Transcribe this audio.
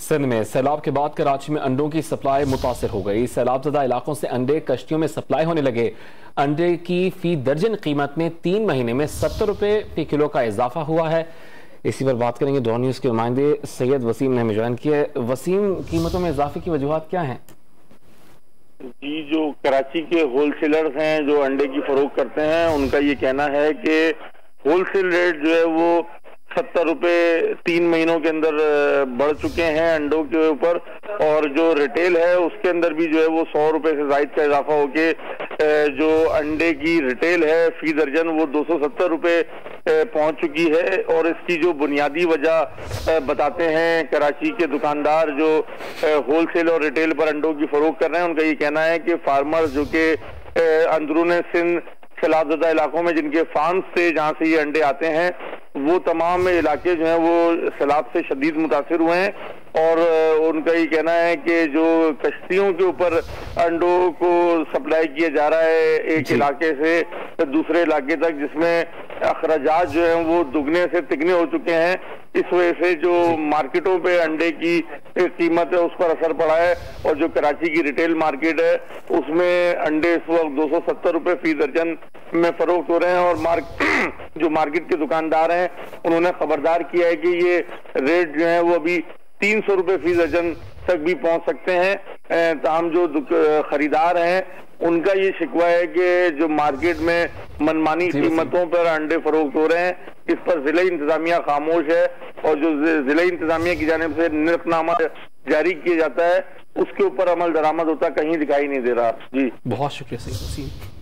सिंध में सैलाब के बाद कराची में अंडों की सप्लाई मुतासर हो गई। सैलाबज़दा इलाकों से अंडे कश्तियों में सप्लाई होने लगे। अंडे की फी दर्जन कीमत में 3 महीने में 70 रुपए फी किलो का इजाफा हुआ है। इसी पर बात करेंगे। डॉन न्यूज़ के नुमाइंदे सैयद वसीम ने हमें ज्वाइन किया। वसीम, कीमतों में इजाफे की वजूहात क्या हैं? जी, जो कराची के होलसेलर्स हैं जो अंडे की फरोख्त करते हैं, उनका ये कहना है कि होलसेल रेट जो है वो 70 रुपए 3 महीनों के अंदर बढ़ चुके हैं अंडों के ऊपर, और जो रिटेल है उसके अंदर भी जो है वो 100 रुपए से जायद का इजाफा होके जो अंडे की रिटेल है फी दर्जन वो 270 रुपए पहुंच चुकी है। और इसकी जो बुनियादी वजह बताते हैं कराची के दुकानदार जो होलसेल और रिटेल पर अंडों की फरोख्त कर रहे हैं, उनका ये कहना है कि फार्मर्स जो कि अंदरून सिंध सैलाबज़दा इलाकों में जिनके फार्म से जहाँ से ये अंडे आते हैं, वो तमाम इलाके जो हैं वो सैलाब से शदीद मुतासिर हुए हैं। और उनका ये कहना है कि जो कश्तियों के ऊपर अंडों को सप्लाई किया जा रहा है एक इलाके से दूसरे इलाके तक, जिसमें अखराजात जो हैं वो दुगने से तिगने हो चुके हैं, इस वजह से जो मार्केटों पे अंडे की कीमत है उस पर असर पड़ा है। और जो कराची की रिटेल मार्केट है उसमें अंडे इस वक्त 270 रुपए फी दर्जन में फरोख्त हो रहे हैं। और जो मार्केट के दुकानदार हैं उन्होंने खबरदार किया है कि ये रेट जो है वो अभी 300 रुपए फी दर्जन तक भी पहुंच सकते हैं। ताहम जो खरीदार हैं उनका ये शिकवा है कि जो मार्केट में मनमानी कीमतों पर अंडे फरोख्त हो रहे हैं, इस पर जिला इंतजामिया खामोश है। और जो जिला इंतजामिया की जानिब से निर्खनामा जारी किया जाता है उसके ऊपर अमल दरामद होता कहीं दिखाई नहीं दे रहा। जी, बहुत शुक्रिया सैयद वसीम।